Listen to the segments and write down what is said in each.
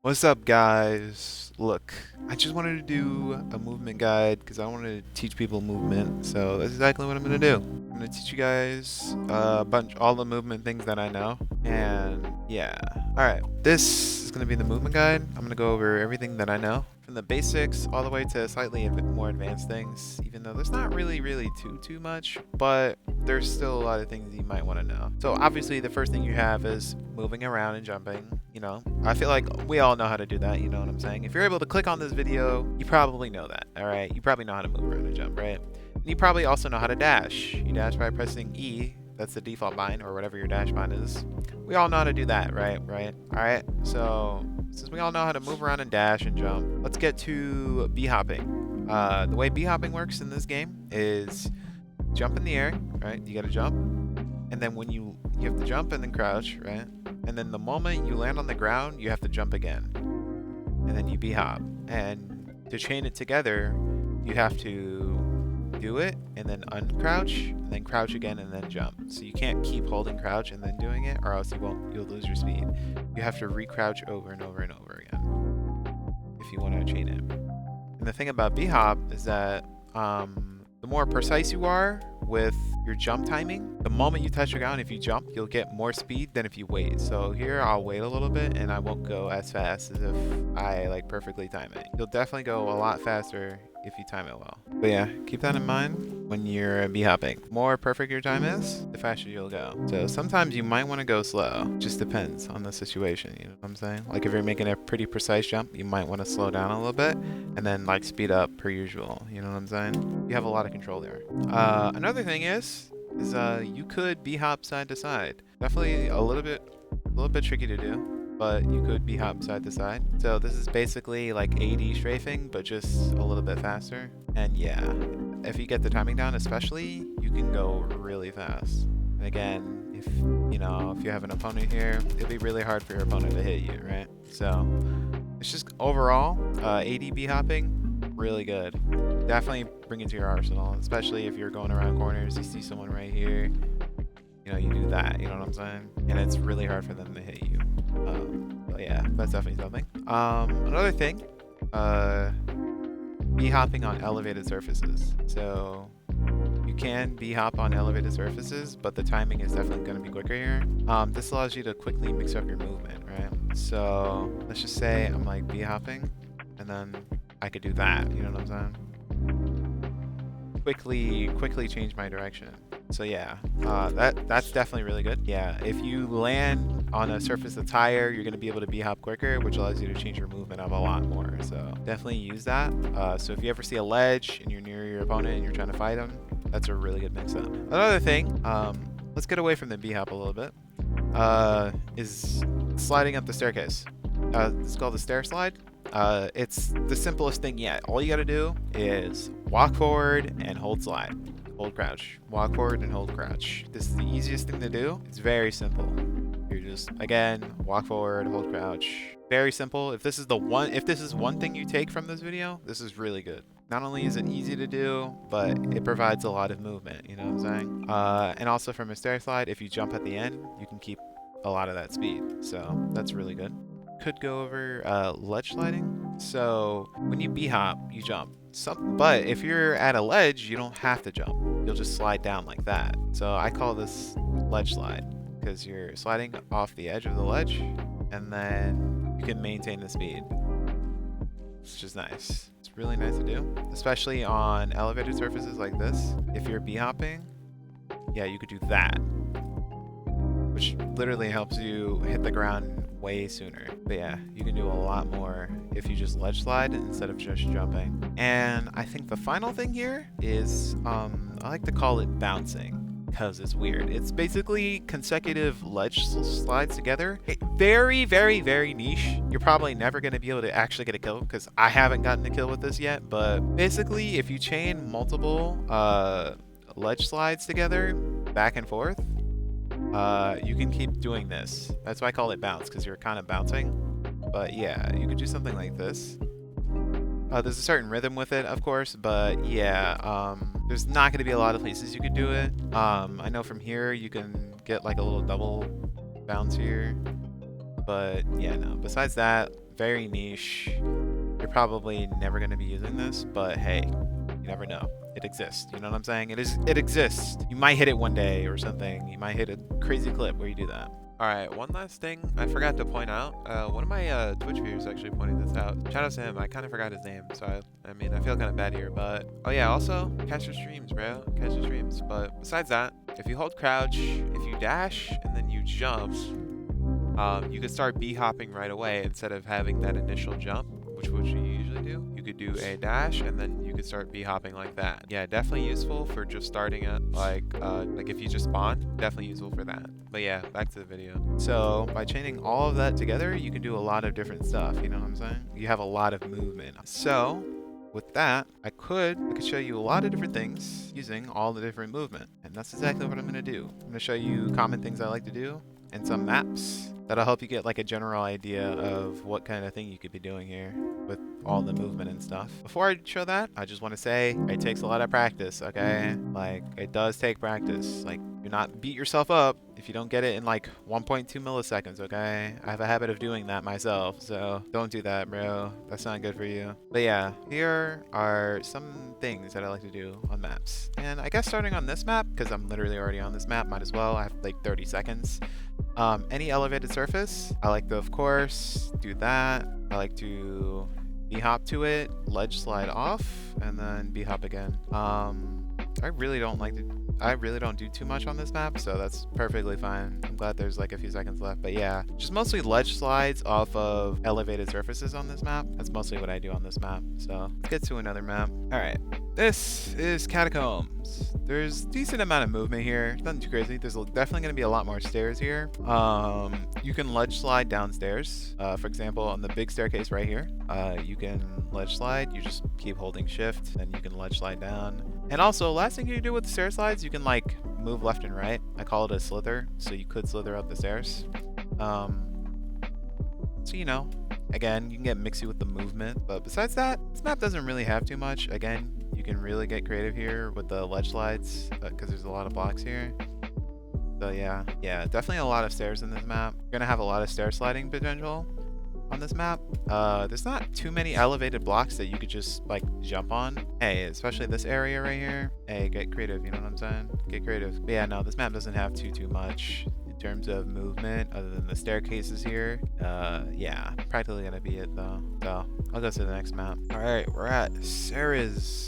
What's up, guys? Look, I just wanted to do a movement guide because I wanted to teach people movement. So that's exactly what I'm gonna do. I'm gonna teach you guys all the movement things that I know. And yeah, all right. This is gonna be the movement guide. I'm gonna go over everything that I know, from the basics all the way to slightly more advanced things. Even though there's not really too much, but there's still a lot of things you might want to know. So obviously, the first thing you have is moving around and jumping. I feel like we all know how to do that, you know what I'm saying? If you're able to click on this video, you probably know that, all right? You probably know how to move around and jump, right? And you probably also know how to dash. You dash by pressing E, that's the default bind, or whatever your dash bind is. We all know how to do that, right? All right, so since we all know how to move around and dash and jump, let's get to b-hopping. The way b-hopping works in this game is jump in the air, right? You gotta jump, and then when you have to jump and then crouch, right? And then the moment you land on the ground, you have to jump again. And then you b-hop. And to chain it together, you have to do it and then uncrouch and then crouch again and then jump. So you can't keep holding crouch and then doing it, or else you'll lose your speed. You have to re-crouch over and over and over again if you want to chain it. And the thing about b-hop is that the more precise you are with your jump timing, the moment you touch the ground, if you jump, you'll get more speed than if you wait. So here I'll wait a little bit and I won't go as fast as if I perfectly time it. You'll definitely go a lot faster if you time it well. But yeah, keep that in mind when you're b-hopping. The more perfect your time is, the faster you'll go. So sometimes you might want to go slow. Just depends on the situation, you know what I'm saying? Like if you're making a pretty precise jump, you might want to slow down a little bit and then speed up per usual, you know what I'm saying? You have a lot of control there. Another thing is you could b-hop side to side. Definitely a little bit tricky to do, but you could b-hop side to side. So this is basically like AD strafing, but just a little bit faster. And yeah, if you get the timing down especially, you can go really fast. And again, if you have an opponent here, it'll be really hard for your opponent to hit you, right? So it's just overall, AD b-hopping, really good. Definitely bring it to your arsenal, especially if you're going around corners, you see someone right here, you do that, you know what I'm saying? And it's really hard for them to hit you. But yeah, that's definitely something. Another thing, b-hopping on elevated surfaces. So you can b-hop on elevated surfaces, but the timing is definitely going to be quicker here. This allows you to quickly mix up your movement, right? So let's just say I'm b-hopping, and then I could do that, you know what I'm saying? Quickly change my direction. So yeah, that's definitely really good. Yeah, if you land on a surface that's higher, you're going to be able to b-hop quicker, which allows you to change your movement up a lot more. So definitely use that. So if you ever see a ledge and you're near your opponent and you're trying to fight them, that's a really good mix-up. Another thing, let's get away from the b-hop a little bit, is sliding up the staircase. It's called the stair slide. It's the simplest thing yet. All you gotta do is walk forward and hold slide. Hold crouch. Walk forward and hold crouch. This is the easiest thing to do. It's very simple. You're just, again, walk forward, hold crouch. Very simple. If this is one thing you take from this video, this is really good. Not only is it easy to do, but it provides a lot of movement, you know what I'm saying? And also from a stair slide, if you jump at the end, you can keep a lot of that speed. So that's really good. Could go over ledge sliding. So when you b-hop, you jump. But if you're at a ledge, you don't have to jump. You'll just slide down like that. So I call this ledge slide because you're sliding off the edge of the ledge, and then you can maintain the speed, which is nice. It's really nice to do, especially on elevated surfaces like this. If you're b-hopping, yeah, you could do that, which literally helps you hit the ground way sooner. But yeah, you can do a lot more if you just ledge slide instead of just jumping. And I think the final thing here is, I like to call it bouncing because it's weird. It's basically consecutive ledge slides together. Very niche. You're probably never going to be able to actually get a kill because I haven't gotten a kill with this yet. But basically, if you chain multiple ledge slides together back and forth, you can keep doing this. That's why I call it bounce, because you're kind of bouncing. But yeah, you could do something like this. There's a certain rhythm with it, of course, but yeah, there's not going to be a lot of places you could do it. I know from here you can get a little double bounce here. But yeah, no. Besides that, very niche. You're probably never going to be using this, but hey, you never know. It exists. You know what I'm saying? It exists. You might hit it one day or something. You might hit a crazy clip where you do that. Alright, one last thing I forgot to point out. One of my Twitch viewers actually pointed this out. Shout out to him. I kind of forgot his name, so I mean, I feel kind of bad here, but... Oh yeah, also, catch your streams, bro. Catch your streams. But besides that, if you hold crouch, if you dash, and then you jump, you could start B-hopping right away instead of having that initial jump, which you usually do. You could do a dash, and then you could start B-hopping like that. Yeah, definitely useful for just starting at, like if you just spawn, definitely useful for that. But yeah, back to the video. So by chaining all of that together, you can do a lot of different stuff, you know what I'm saying? You have a lot of movement. So with that, I could show you a lot of different things using all the different movement. And that's exactly what I'm gonna do. I'm gonna show you common things I like to do and some maps that'll help you get like a general idea of what kind of thing you could be doing here with all the movement and stuff. Before I show that, I just want to say it takes a lot of practice, okay? Like, it does take practice. Like, do not beat yourself up if you don't get it in like 1.2 milliseconds, okay? I have a habit of doing that myself, so don't do that, bro. That's not good for you. But yeah, here are some things that I like to do on maps. And I guess starting on this map, because I'm literally already on this map, might as well. I have like 30 seconds. Any elevated surface, I like to, of course, do that. I like to B-hop to it, ledge slide off, and then B-hop again. I really don't do too much on this map, so that's perfectly fine. I'm glad there's like a few seconds left, but yeah, just mostly ledge slides off of elevated surfaces on this map. That's mostly what I do on this map. So let's get to another map. All right, this is Catacombs. There's decent amount of movement here, nothing too crazy. There's definitely gonna be a lot more stairs here. You can ledge slide downstairs. For example, on the big staircase right here, you can ledge slide. You just keep holding shift, and you can ledge slide down. And also, last thing you can do with the stair slides, you can like move left and right. I call it a slither, so you could slither up the stairs. So you know, again, you can get mixy with the movement, but besides that, this map doesn't really have too much. Again, you can really get creative here with the ledge slides because there's a lot of blocks here. So yeah, definitely a lot of stairs in this map. You're gonna have a lot of stair sliding potential on this map. There's not too many elevated blocks that you could just like jump on. Hey, especially this area right here. Hey, get creative, you know what I'm saying? Get creative. But yeah, no, this map doesn't have too much in terms of movement other than the staircases here. Yeah, practically gonna be it though. So I'll go to the next map. All right, we're at Ceres.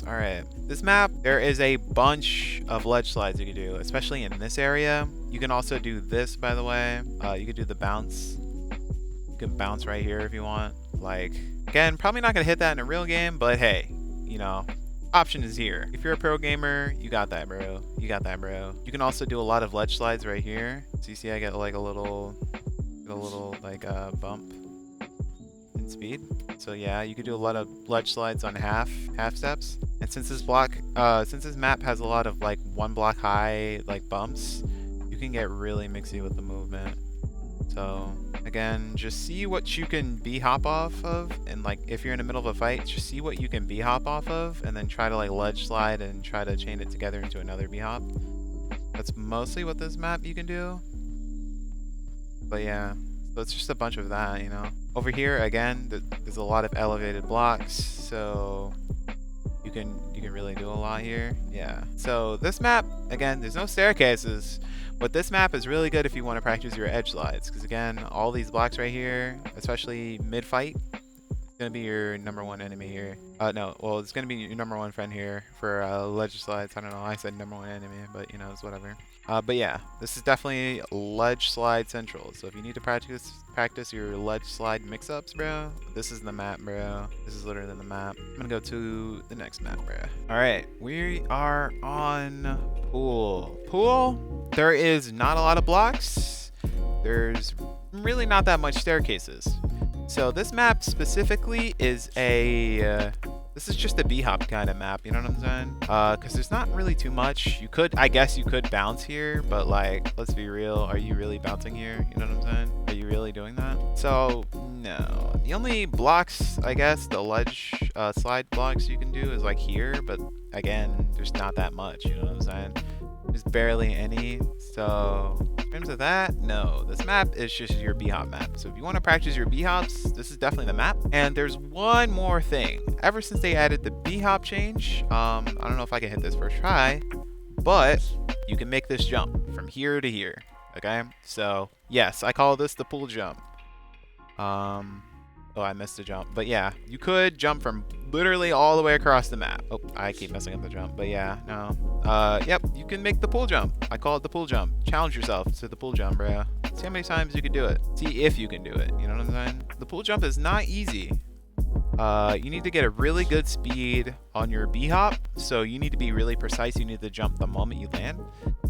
All right, this map, there is a bunch of ledge slides you can do, especially in this area. You can also do this, by the way. You could do the bounce. You can bounce right here if you want. Like, again, probably not gonna hit that in a real game, but hey, you know, option is here. If you're a pro gamer, you got that, bro. You got that, bro. You can also do a lot of ledge slides right here. So you see I get like a little like bump in speed. So yeah, you could do a lot of ledge slides on half steps. And since this map has a lot of like 1 block high like bumps, you can get really mixy with the movement. So again, just see what you can B-hop off of, and like if you're in the middle of a fight, just see what you can B-hop off of, and then try to like ledge slide and try to chain it together into another B-hop. That's mostly what this map you can do. But yeah, so it's just a bunch of that, you know. Over here, again, there's a lot of elevated blocks, so you can really do a lot here. Yeah. So this map, again, there's no staircases. But this map is really good if you want to practice your edge slides, because again, all these blocks right here, especially mid-fight, it's going to be your #1 enemy here. No, well, it's going to be your #1 friend here for ledge slides. I don't know, I said #1 enemy, but you know, it's whatever. But yeah, this is definitely ledge slide central. So if you need to practice your ledge slide mix-ups, bro, this is the map, bro. This is literally the map. I'm going to go to the next map, bro. All right, we are on Pool. Pool, there is not a lot of blocks. There's really not that much staircases. So this map specifically is this is just a B-hop kind of map, you know what I'm saying? Because there's not really too much. I guess you could bounce here, but like, let's be real, are you really bouncing here? You know what I'm saying? Are you really doing that? So, no. The only blocks, I guess, the ledge slide blocks you can do is like here, but again, there's not that much, you know what I'm saying? There's barely any. So in terms of that, no, this map is just your b-hop map. So if you want to practice your b-hops, this is definitely the map. And there's one more thing. Ever since they added the b-hop change, I don't know if I can hit this first try, but you can make this jump from here to here. Okay, so yes, I call this the pull jump. Oh, I missed a jump. But yeah, you could jump from literally all the way across the map. Oh, I keep messing up the jump. But yeah, no. Yep, you can make the pull jump. I call it the pull jump. Challenge yourself to the pull jump, bro. See how many times you can do it. See if you can do it. You know what I'm saying? The pull jump is not easy. You need to get a really good speed on your b-hop. So you need to be really precise. You need to jump the moment you land.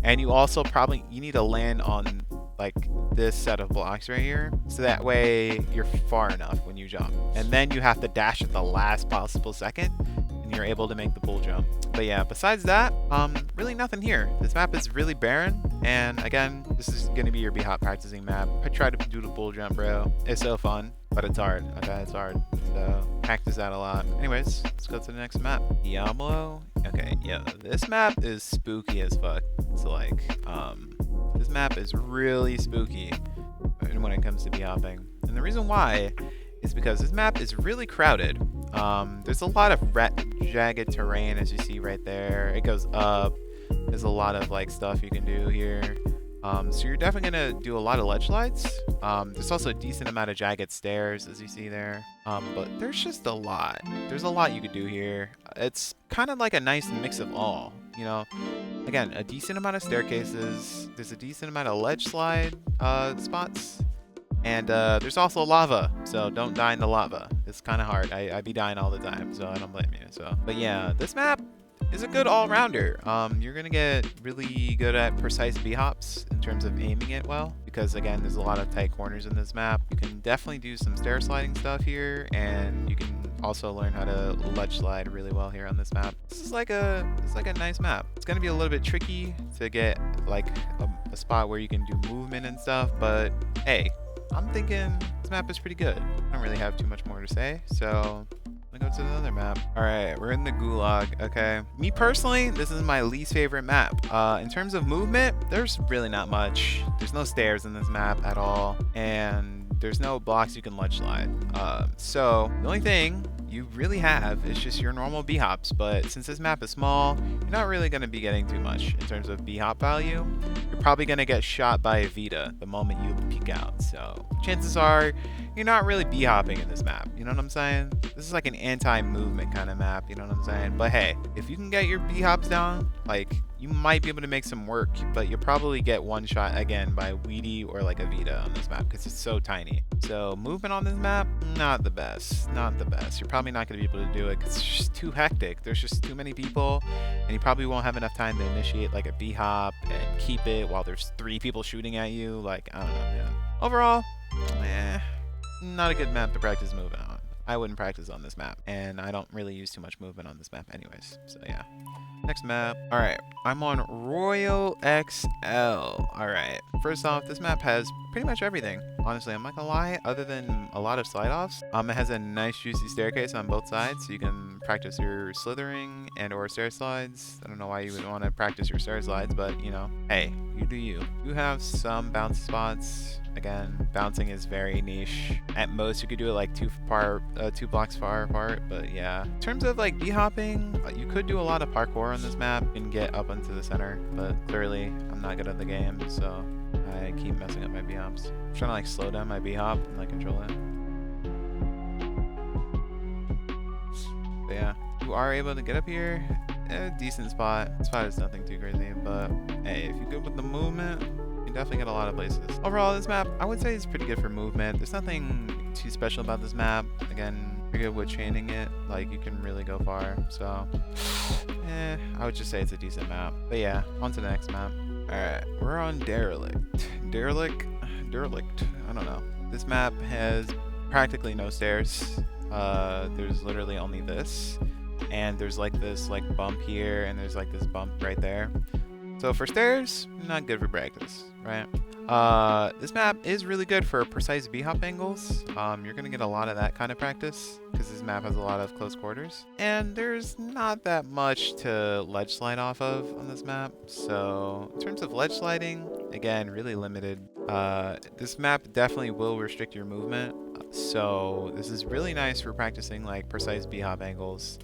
And you also you need to land on like this set of blocks right here, so that way you're far enough when you jump, and then you have to dash at the last possible second and you're able to make the pull jump. But yeah, besides that, really nothing here. This map is really barren, and again, this is gonna be your b-hop practicing map. I try to do the pull jump, bro. It's so fun, but it's hard. Okay, it's hard, so practice that a lot. Anyways, let's go to the next map. Diablo. Okay, yeah, this map is spooky as fuck. It's like this map is really spooky when it comes to b-hopping. And the reason why is because this map is really crowded. There's a lot of jagged terrain, as you see right there. It goes up. There's a lot of like stuff you can do here. So you're definitely gonna do a lot of ledge slides. There's also a decent amount of jagged stairs, as you see there. But there's just a lot. There's a lot you could do here. It's kind of like a nice mix of all, you know. Again, a decent amount of staircases. There's a decent amount of ledge slide spots. And there's also lava, so don't die in the lava. It's kind of hard. I be dying all the time, so I don't blame you. But yeah, this map is a good all-rounder. You're gonna get really good at precise b-hops in terms of aiming it well, because again, there's a lot of tight corners in this map. You can definitely do some stair sliding stuff here, and you can also learn how to ledge slide really well here on this map. This is like a nice map. It's gonna be a little bit tricky to get like a spot where you can do movement and stuff, but hey, I'm thinking this map is pretty good. I don't really have too much more to say, so I'm gonna go to another map. All right, we're in the gulag. Okay, me personally, this is my least favorite map. In terms of movement, there's really not much. There's no stairs in this map at all, and there's no blocks you can ledge slide. So the only thing you really have is just your normal b-hops, but since this map is small, you're not really going to be getting too much in terms of b-hop value. You're probably going to get shot by a Vita the moment you peek out, so chances are you're not really b-hopping in this map, you know what I'm saying? This is like an anti-movement kind of map, you know what I'm saying? But hey, if you can get your b-hops down, like, you might be able to make some work, but you'll probably get one shot again by a Weedy or like a Vita on this map because it's so tiny. So movement on this map, not the best. Not the best. You're probably not going to be able to do it because it's just too hectic. There's just too many people, and you probably won't have enough time to initiate like a B-hop and keep it while there's 3 people shooting at you. Like, I don't know, man. Overall, not a good map to practice movement on. I wouldn't practice on this map, and I don't really use too much movement on this map anyways, so yeah. Next map. Alright, I'm on Royal XL. Alright, first off, this map has pretty much everything. Honestly, I'm not gonna lie, other than a lot of slide-offs. It has a nice juicy staircase on both sides, so you can practice your slithering and or stair slides. I don't know why you would want to practice your stair slides, but you know, hey, you do you. You have some bounce spots. Again, bouncing is very niche. At most, you could do it like 2 blocks far apart, but yeah. In terms of like b-hopping, you could do a lot of parkour on this map and get up into the center, but clearly, I'm not good at the game, so I keep messing up my b-hops. I'm trying to like slow down my b-hop and like control it. But yeah, you are able to get up here. Decent spot. Spot is nothing too crazy, but hey, if you're good with the movement, you definitely get a lot of places. Overall, this map, I would say is pretty good for movement. There's nothing too special about this map. Again, you're good with chaining it. Like, you can really go far. So, I would just say it's a decent map. But yeah, on to the next map. Alright, we're on Derelict. Derelict? I don't know. This map has practically no stairs. There's literally only this. And there's like this like bump here, and there's like this bump right there. So for stairs, not good for practice, right? This map is really good for precise B-hop angles. You're gonna get a lot of that kind of practice because this map has a lot of close quarters. And there's not that much to ledge slide off of on this map. So in terms of ledge sliding, again, really limited. This map definitely will restrict your movement. So this is really nice for practicing like precise B-hop angles.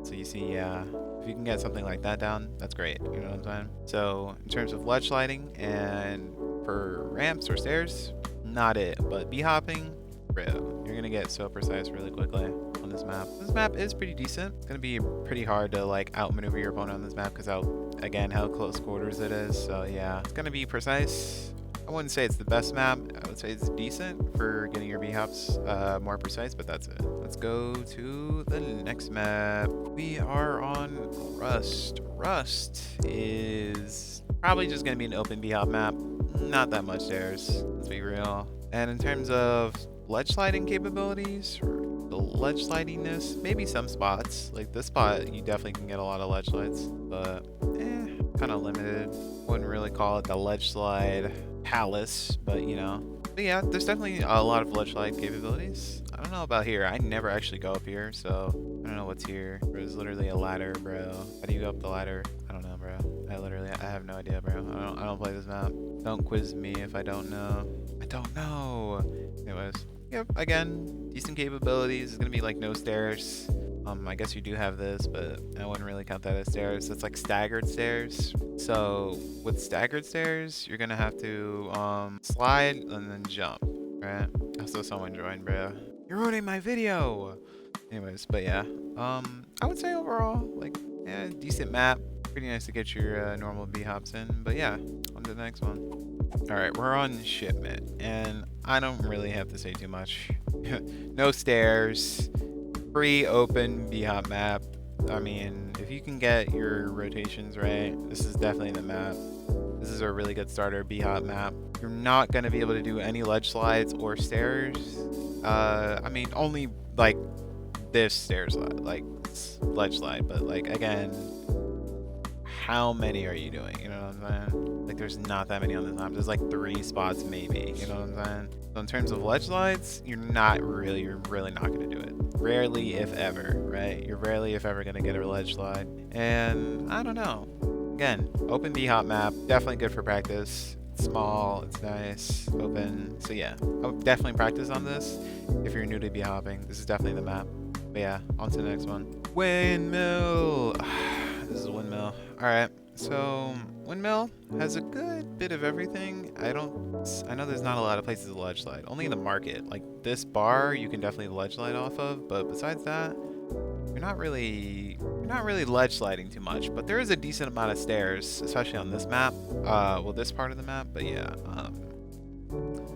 So you see, yeah, if you can get something like that down, that's great. You know what I'm saying? So in terms of ledge sliding and for ramps or stairs, not it. But B-hopping, bro, you're gonna get so precise really quickly on this map. This map is pretty decent. It's gonna be pretty hard to like outmaneuver your opponent on this map because how close quarters it is. So yeah, it's gonna be precise. I wouldn't say it's the best map. I would say it's decent for getting your B-hops more precise, but that's it. Let's go to the next map. We are on Rust. Rust is probably just going to be an open B-hop map. Not that much stairs, let's be real. And in terms of ledge sliding capabilities, or the ledge slidiness, maybe some spots. Like this spot, you definitely can get a lot of ledge slides, but kind of limited. Wouldn't really call it the ledge slide palace, but you know. But yeah, there's definitely a lot of ledge slide capabilities. I don't know about here. I never actually go up here, so I don't know what's here. There's literally a ladder, bro. How do you go up the ladder? I don't know, bro. I have no idea, bro. I don't play this map. Don't quiz me if I don't know. I don't know. Anyways, yep. Again, decent capabilities. It's gonna be like no stairs. I guess you do have this, but I wouldn't really count that as stairs. It's like staggered stairs. So with staggered stairs, you're gonna have to slide and then jump, right? Also, someone joined, bro. You're ruining my video. Anyways, but yeah, I would say overall, like, yeah, decent map. Pretty nice to get your normal B-hops in. But yeah, on to the next one. All right, we're on shipment, and I don't really have to say too much. No stairs. Free open B-hop map. I mean, if you can get your rotations right, this is definitely the map. This is a really good starter B-hop map. You're not going to be able to do any ledge slides or stairs. I mean, only like this stairs like ledge slide, but like again, how many are you doing? You know what I'm saying? Like there's not that many on this map. There's like 3 spots maybe. You know what I'm saying? So in terms of ledge slides, you're really not gonna do it. Rarely, if ever, right? You're rarely, if ever, gonna get a ledge slide. And I don't know. Again, open B-hop map, definitely good for practice. It's small, it's nice, open. So yeah, I would definitely practice on this. If you're new to B-hopping, this is definitely the map. But yeah, on to the next one. Windmill. This is a windmill. All right. So windmill has a good bit of everything. I know there's not a lot of places to ledge slide. Only in the market. Like this bar, you can definitely ledge slide off of. But besides that, you're not really ledge sliding too much. But there is a decent amount of stairs, especially on this map. Well, this part of the map. But yeah.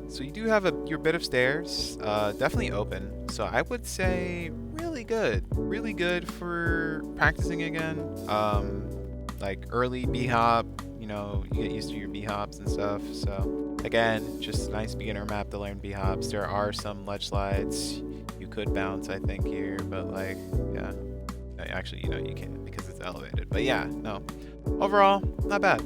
So you do have your bit of stairs. Definitely open. So I would say really good for practicing again. Like early B-hop, you know, you get used to your B-hops and stuff. So again, just a nice beginner map to learn B-hops. There are some ledge slides you could bounce, I think, here, but like, yeah. Actually, you know, you can't because it's elevated. But yeah, no. Overall, not bad.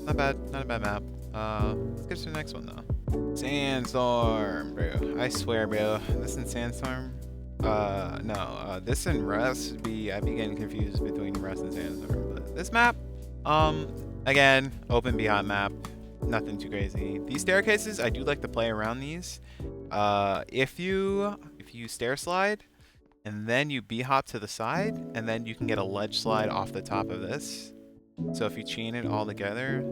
Not a bad map. Let's get to the next one though. Sandstorm, bro. I swear, bro. This in Sandstorm? No. This in Rust I'd be getting confused between Rust and Sandstorm. But this map, again, open B-hop map. Nothing too crazy. These staircases, I do like to play around these. If you stair slide and then you B-hop to the side, and then you can get a ledge slide off the top of this. So if you chain it all together,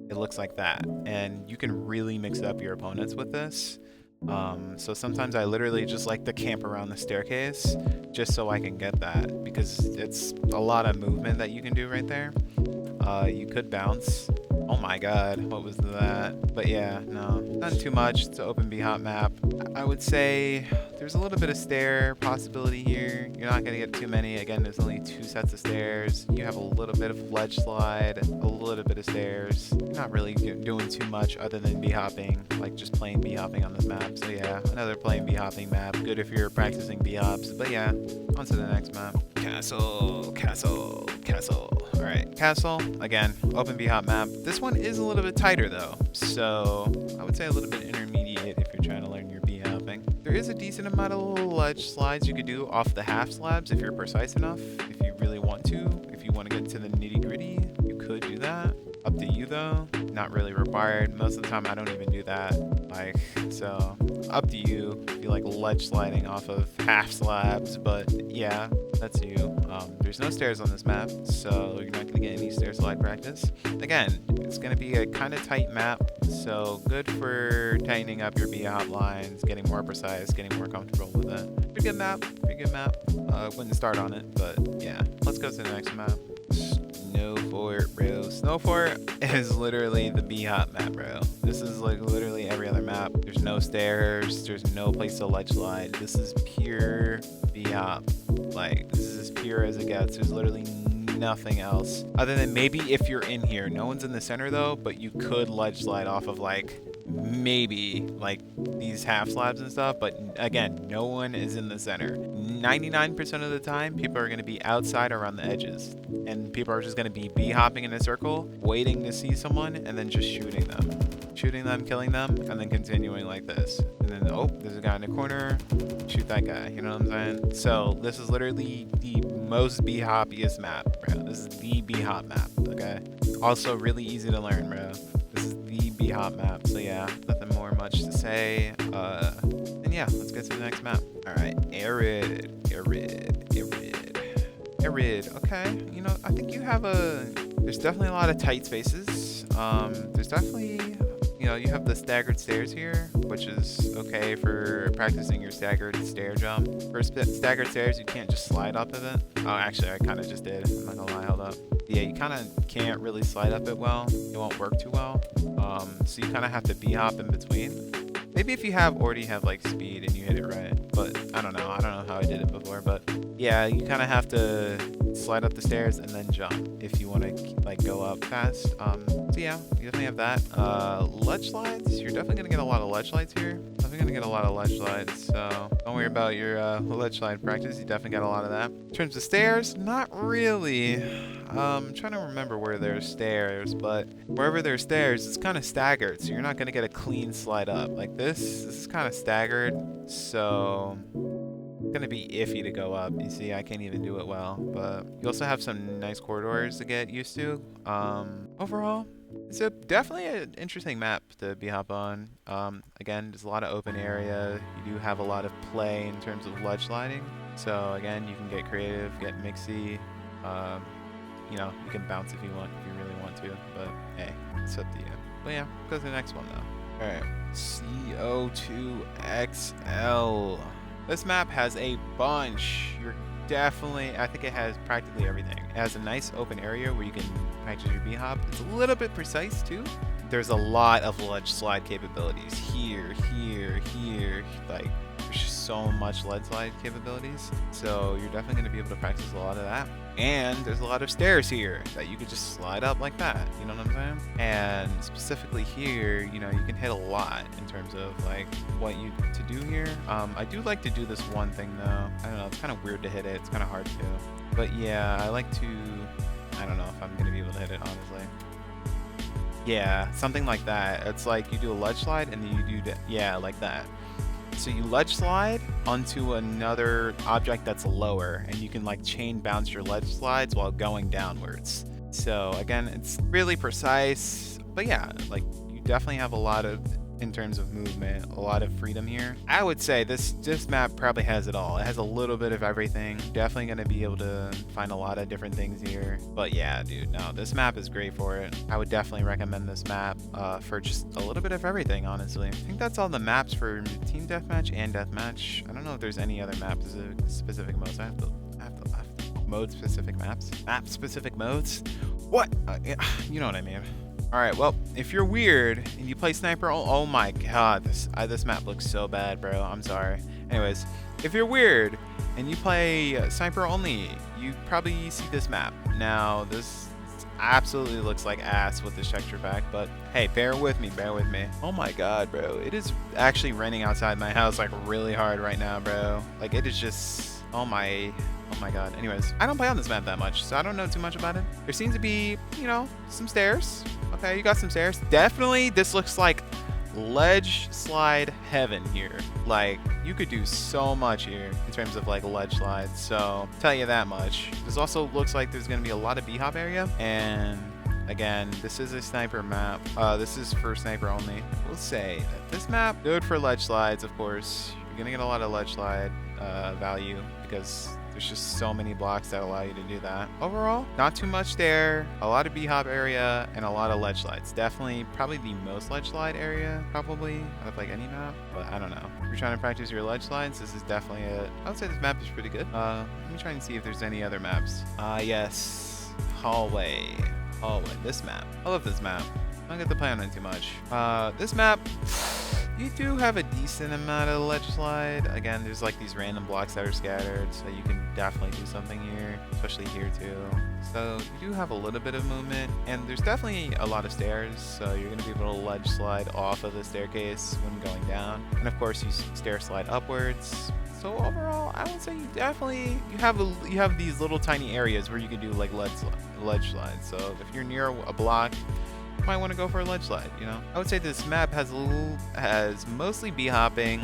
it looks like that, and you can really mix up your opponents with this. So sometimes I literally just like to camp around the staircase just so I can get that, because it's a lot of movement that you can do right there. You could bounce. Oh my god, what was that? But yeah, no, not too much. It's an open B-hop map. I would say, There's a little bit of stair possibility here. You're not going to get too many. Again, there's only 2 sets of stairs. You have a little bit of ledge slide, a little bit of stairs. You're not really doing too much other than b-hopping, like just plain b-hopping on this map. So yeah, another plain b-hopping map. Good if you're practicing b-hops. But yeah, on to the next map. Castle, castle, castle. All right, castle. Again, open b-hop map. This one is a little bit tighter though. So I would say a little bit intermediate if you're trying to learn your b-hopping. There is a decent amount of ledge slides you could do off the half slabs if you're precise enough. If you really want to. If you want to get into the nitty gritty, you could do that. Up to you though. Not really required. Most of the time I don't even do that. Like, so up to you if you like ledge sliding off of half slabs, but yeah, that's you. There's no stairs on this map, so you're not gonna get any stair slide practice. Again, it's gonna be a kind of tight map, so good for tightening up your b-hop lines, getting more precise, getting more comfortable with it. Pretty good map, pretty good map. Wouldn't start on it, but yeah. Let's go to the next map. Snow Fort, bro. Snow Fort is literally the b-hop map, bro. This is like literally every other map. There's no stairs. There's no place to ledge slide. This is pure b-hop. Like, this is as pure as it gets. There's literally nothing else other than maybe if you're in here. No one's in the center though, but you could ledge slide off of like maybe like these half slabs and stuff, but again, no one is in the center. 99% of the time people are going to be outside around the edges, and people are just going to be b-hopping in a circle waiting to see someone and then just shooting them, killing them, and then continuing like this. And then, oh, there's a guy in the corner, shoot that guy, you know what I'm saying? So this is literally the most b-hoppiest map, bro. This is the b-hop map, okay? Also really easy to learn, bro. This is the b-hop map, so yeah, nothing more much to say. And yeah, let's get to the next map. All right, arid. Okay, you know, I think you have there's definitely a lot of tight spaces. There's definitely, you know, you have the staggered stairs here, which is okay for practicing your staggered stair jump. For staggered stairs, you can't just slide up of it. Oh, actually, I kind of just did. I'm not gonna lie, hold up. Yeah, you kind of can't really slide up it well. It won't work too well. So you kind of have to b-hop in between. Maybe if you already have like speed and you hit it right, but I don't know how I did it before, but yeah, you kind of have to slide up the stairs and then jump if you want to like go up fast. So yeah, you definitely have that. Ledge slides, you're definitely gonna get a lot of ledge slides here. Definitely gonna get a lot of ledge slides, so don't worry about your ledge slide practice. You definitely got a lot of that. In terms of stairs, not really. I'm trying to remember where there's stairs, but wherever there's stairs, it's kind of staggered, so you're not gonna get a clean slide up. Like this is kind of staggered, so it's gonna be iffy to go up. You see, I can't even do it well, but you also have some nice corridors to get used to. Overall, it's definitely an interesting map to b-hop on. Again, there's a lot of open area. You do have a lot of play in terms of ledge sliding. So again, you can get creative, get mixy. You know, you can bounce if you want, if you really want to, but hey, it's up to you. But yeah, go to the next one though. All right, CO2XL. This map has a bunch. You're definitely, I think it has practically everything. It has a nice open area where you can practice your b-hop. It's a little bit precise too. There's a lot of ledge slide capabilities here, like there's just so much ledge slide capabilities. So you're definitely going to be able to practice a lot of that. And there's a lot of stairs here that you could just slide up like that, you know what I'm saying? And specifically here, you know, you can hit a lot in terms of like what you to do here. I do like to do this one thing though. I don't know, it's kind of weird to hit it. It's kind of hard to do. But yeah, I like to, I don't know if I'm going to be able to hit it, honestly. Yeah, something like that. It's like you do a ledge slide and then you do, yeah, like that. So you ledge slide onto another object that's lower, and you can like chain bounce your ledge slides while going downwards. So again, it's really precise, but yeah, like you definitely have a lot of, in terms of movement, a lot of freedom here. I would say this map probably has it all. It has a little bit of everything. Definitely going to be able to find a lot of different things here. But yeah, dude, no, this map is great for it. I would definitely recommend this map for just a little bit of everything, honestly. I think that's all the maps for Team Deathmatch and Deathmatch. I don't know if there's any other map specific modes. I have to mode specific maps. Map specific modes? What? You know what I mean. All right, well, if you're weird and you play sniper, oh my god, this map looks so bad, bro. I'm sorry. Anyways, if you're weird and you play sniper only, you probably see this map. Now, this absolutely looks like ass with this texture pack, but hey, bear with me, bear with me. Oh my god, bro. It is actually raining outside my house like really hard right now, bro. Like it is just, oh my god. Anyways, I don't play on this map that much, so I don't know too much about it. There seems to be, you know, some stairs. Okay, you got some stairs. Definitely, this looks like ledge slide heaven here. Like, you could do so much here in terms of like ledge slides, so tell you that much. This also looks like there's gonna be a lot of B-hop area, and again, this is a sniper map. This is for sniper only. We'll say that this map, good for ledge slides, of course. You're gonna get a lot of ledge slide value because there's just so many blocks that allow you to do that. Overall, not too much there. A lot of B-hop area and a lot of ledge slides. Definitely, probably the most ledge slide area, probably, out of like any map. But I don't know. If you're trying to practice your ledge slides, this is definitely it. I would say this map is pretty good. Let me try and see if there's any other maps. Yes. Hallway. This map. I love this map. I don't get to play on it too much. This map, you do have a decent amount of ledge slide. Again, there's like these random blocks that are scattered, so you can definitely do something here, especially here too. So you do have a little bit of movement, and there's definitely a lot of stairs, so you're gonna be able to ledge slide off of the staircase when going down. And of course, you stair slide upwards. So overall, I would say you have these little tiny areas where you can do like ledge slides. So if you're near a block, you might want to go for a ledge slide, you know? I would say this map has mostly B-hopping.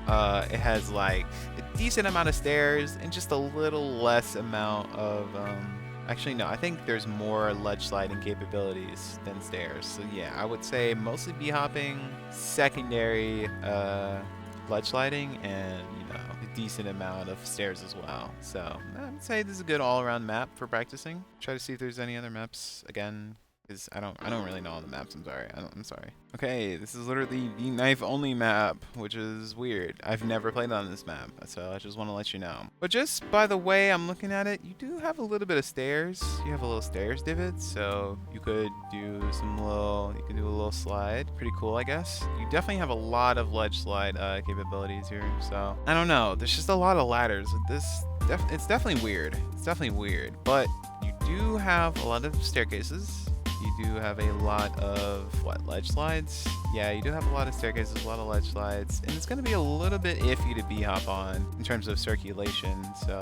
It has like a decent amount of stairs and just a little less amount of, actually no, I think there's more ledge sliding capabilities than stairs. So yeah, I would say mostly B-hopping, secondary, ledge sliding, and you know, a decent amount of stairs as well. So I would say this is a good all-around map for practicing. Try to see if there's any other maps again, because I don't really know all the maps. I'm sorry. I'm sorry. Okay, this is literally the knife only map, which is weird. I've never played on this map, so I just want to let you know. But just by the way I'm looking at it, you do have a little bit of stairs. You have a little stairs divot, so you could do a little slide. Pretty cool, I guess. You definitely have a lot of ledge slide capabilities here. So I don't know. There's just a lot of ladders. It's definitely weird. It's definitely weird, but you do have a lot of staircases. You do have a lot of, ledge slides? Yeah, you do have a lot of staircases, a lot of ledge slides, and it's going to be a little bit iffy to B-hop on in terms of circulation, so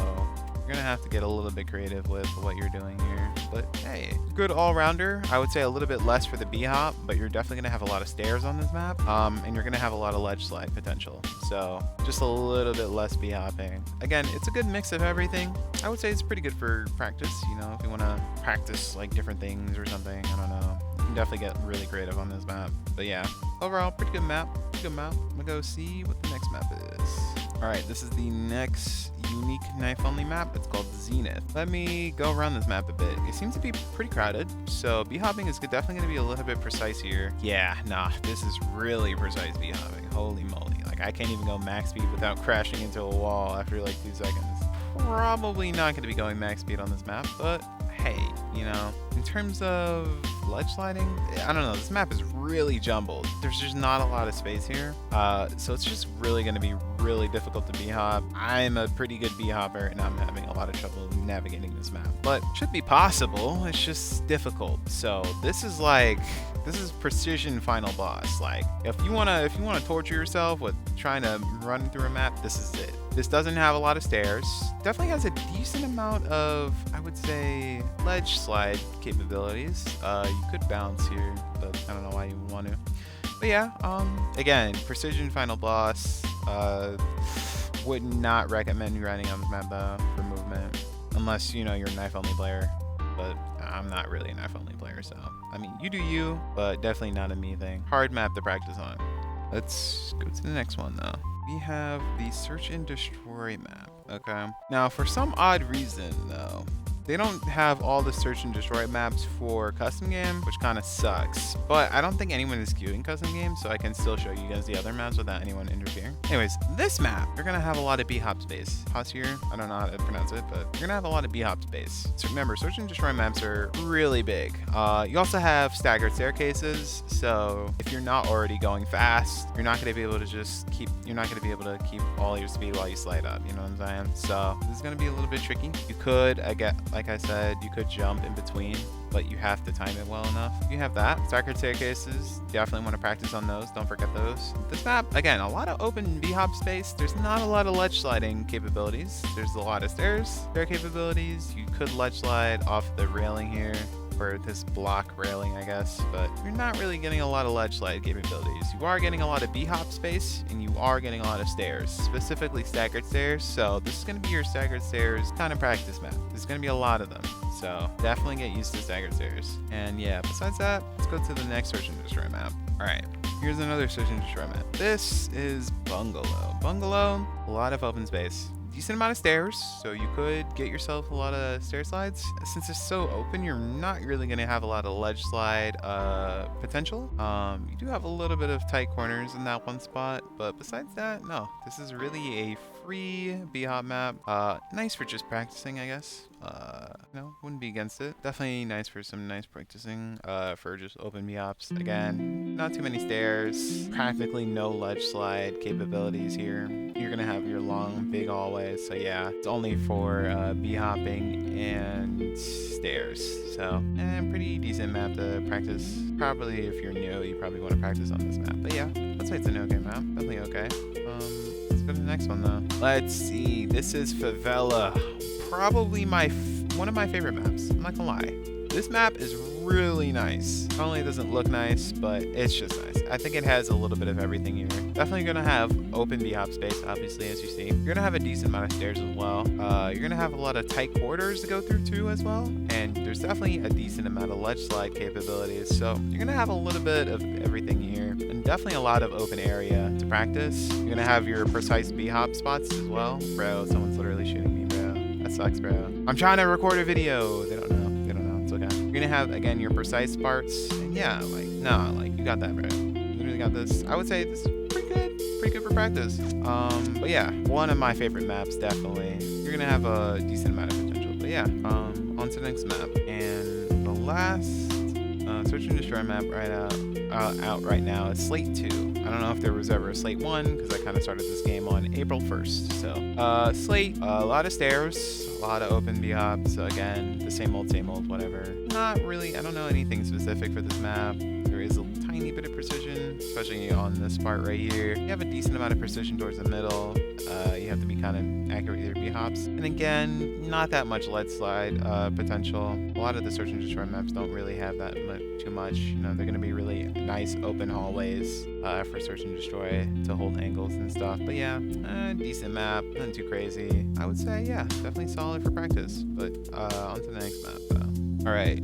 you're going to have to get a little bit creative with what you're doing here. But hey, good all-rounder. I would say a little bit less for the B-hop, but you're definitely going to have a lot of stairs on this map, and you're going to have a lot of ledge slide potential, so just a little bit less B-hopping. Again, it's a good mix of everything. I would say it's pretty good for practice, you know, if you want to practice like different things or something. I don't know. You can definitely get really creative on this map. But yeah, overall, pretty good map. Pretty good map. I'm gonna go see what the next map is. Alright, this is the next unique knife-only map. It's called Zenith. Let me go around this map a bit. It seems to be pretty crowded, so B-hopping is definitely going to be a little bit precise here. Yeah, nah, this is really precise B-hopping. Holy moly. Like, I can't even go max speed without crashing into a wall after like 2 seconds. Probably not going to be going max speed on this map, but hey, you know, in terms of ledge sliding, I don't know, this map is really jumbled. There's just not a lot of space here, so it's just really going to be really difficult to B-hop. I'm a pretty good B-hopper, and I'm having a lot of trouble navigating this map, but should be possible. It's just difficult. So this is precision final boss. Like, if you wanna torture yourself with trying to run through a map, this is it. This doesn't have a lot of stairs. Definitely has a decent amount of, I would say, ledge slide capabilities. You could bounce here, but I don't know why you would want to. But yeah, again, precision final boss. Would not recommend grinding on this map though for movement, unless you know you're a knife only player. But I'm not really a knife only player, so I mean, you do you, but definitely not a me thing. Hard map to practice on. Let's go to the next one though. We have the Search and Destroy map. Okay. Now, for some odd reason though, They don't have all the search and destroy maps for custom game, which kind of sucks. But I don't think anyone is queuing custom games, so I can still show you guys the other maps without anyone interfering. Anyways, this map, you're gonna have a lot of B-hop space. Hossier, I don't know how to pronounce it, but you're gonna have a lot of B-hop space. So remember, search and destroy maps are really big. You also have staggered staircases, so if you're not already going fast, you're not gonna be able to keep all your speed while you slide up. You know what I'm saying? So this is gonna be a little bit tricky. You could, like I said, you could jump in between, but you have to time it well enough. You have that. Staggered staircases, definitely want to practice on those. Don't forget those. This map, again, a lot of open B-hop space. There's not a lot of ledge sliding capabilities. There's a lot of stair capabilities. You could ledge slide off the railing here, or this block railing, I guess, but you're not really getting a lot of ledge slide capabilities. You are getting a lot of B-hop space, and you are getting a lot of stairs, specifically staggered stairs. So this is going to be your staggered stairs kind of practice map. There's going to be a lot of them, so definitely get used to staggered stairs. And yeah, besides that, let's go to the next search and destroy map. All right, here's another search and destroy map. This is Bungalow. Bungalow, a lot of open space. Decent amount of stairs, so you could get yourself a lot of stair slides. Since it's so open, you're not really going to have a lot of ledge slide potential. You do have a little bit of tight corners in that one spot, but besides that, no. This is really a free B-hop map. Nice for just practicing, I guess. Wouldn't be against it. Definitely nice for some nice practicing for just open B-hops. Again, not too many stairs, practically no ledge slide capabilities here. You're gonna have your long, big hallways, so yeah, it's only for B-hopping and stairs. So, pretty decent map to practice. Probably if you're new, you probably want to practice on this map. But yeah, I'd say it's an okay map. Definitely okay. Let's go to the next one though. Let's see. This is Favela. Probably one of my favorite maps. I'm not gonna lie. This map is really nice. Not only does it look nice, but it's just nice. I think it has a little bit of everything here. Definitely gonna have open B-hop space, obviously, as you see. You're gonna have a decent amount of stairs as well. You're gonna have a lot of tight corridors to go through too as well. And there's definitely a decent amount of ledge slide capabilities. So you're gonna have a little bit of everything here. And definitely a lot of open area to practice. You're gonna have your precise B-hop spots as well. Bro, someone's literally shooting me, bro. That sucks, bro. I'm trying to record a video. They don't know. It's okay. You're gonna have, again, your precise parts. And yeah, you got that, bro. You literally got this. I would say this is pretty good for practice. But yeah, one of my favorite maps, definitely. You're gonna have a decent amount of potential. But yeah, on to the next map. And the last search and destroy map out right now is Slate 2. I don't know if there was ever a Slate 1, because I kind of started this game on April 1st. So, Slate, a lot of stairs, a lot of open B-hop. So again, the same old, whatever. Not really, I don't know anything specific for this map. There is a tiny bit of precision, especially on this part right here. You have a decent amount of precision towards the middle. You have to be kind of accurate with your B-hops. And again, not that much lead slide potential. A lot of the search and destroy maps don't really have that too much. They're going to be really nice open hallways for search and destroy to hold angles and stuff. But yeah, decent map, nothing too crazy. I would say, yeah, definitely solid for practice. But on to the next map though. All right.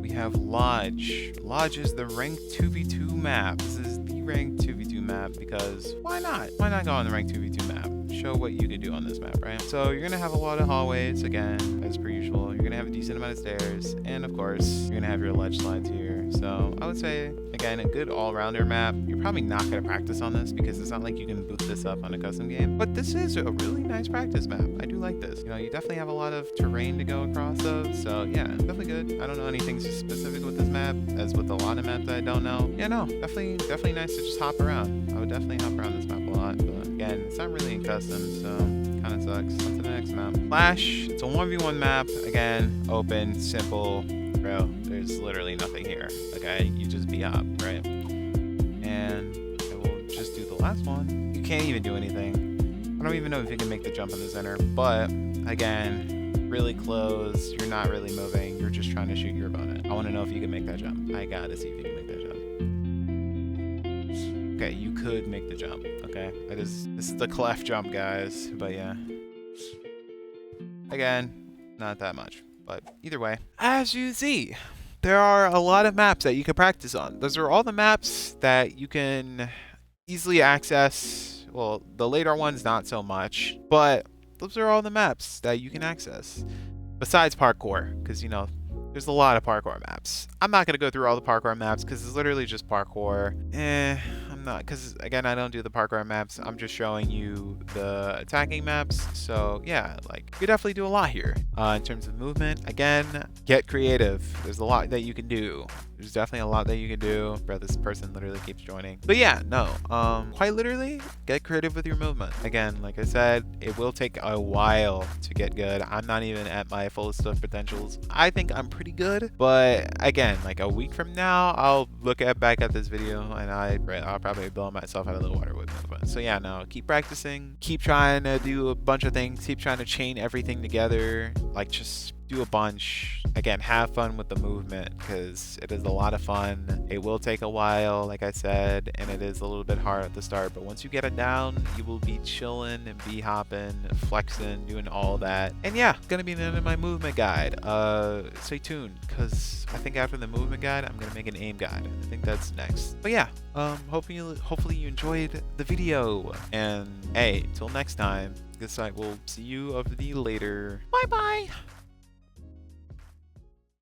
We have Lodge. Lodge is the ranked 2v2 map. This is the ranked 2v2 map because why not? Why not go on the ranked 2v2 map? Show what you can do on this map, right? So you're gonna have a lot of hallways, again, as per usual. You're gonna have a decent amount of stairs, and of course, you're gonna have your ledge slides here. So I would say, again, a good all-rounder map. You're probably not gonna practice on this because it's not like you can boot this up on a custom game, but this is a really nice practice map. I do like this. You definitely have a lot of terrain to go across those, so yeah, definitely good. I don't know anything specific with this map, as with a lot of maps that I don't know. Yeah, no, definitely nice to just hop around. I would definitely hop around this map a lot, but again, it's not really in custom, so kind of sucks. On to the next map. Flash, it's a 1v1 map. Again, open, simple. Bro, there's literally nothing here. Okay, you just B-hop, right? And I will just do the last one. You can't even do anything. I don't even know if you can make the jump in the center, but again, really close. You're not really moving. You're just trying to shoot your opponent. I want to know if you can make that jump. I gotta see if you can make that jump. Okay, you could make the jump. Okay, this is the clef jump, guys. But yeah, again, not that much. But either way, as you see, there are a lot of maps that you can practice on. Those are all the maps that you can easily access. Well, the later ones not so much, but those are all the maps that you can access. besides parkour, because, you know, there's a lot of parkour maps. I'm not going to go through all the parkour maps because it's literally just parkour. I'm not, because again, I don't do the parkour maps. I'm just showing you the attacking maps. So yeah, like you definitely do a lot here in terms of movement. Again, get creative. There's a lot that you can do. There's definitely a lot that you can do. Bro, this person literally keeps joining. But yeah, no, quite literally, get creative with your movement. Again, like I said, it will take a while to get good. I'm not even at my fullest of potentials. I think I'm pretty good, but again, like a week from now, I'll look back at this video and I'll probably blow myself out of the water with movement. So yeah, no, keep practicing, keep trying to do a bunch of things, keep trying to chain everything together, like just do a bunch. Again, have fun with the movement because it is a lot of fun. It will take a while, like I said, and it is a little bit hard at the start, but once you get it down, you will be chilling and be hopping, flexing, doing all that. And yeah, it's gonna be the end of my movement guide. Stay tuned because I think after the movement guide, I'm gonna make an aim guide. I think that's next. But yeah, hopefully you enjoyed the video, and hey, till next time, guess I will see you of the later. Bye bye.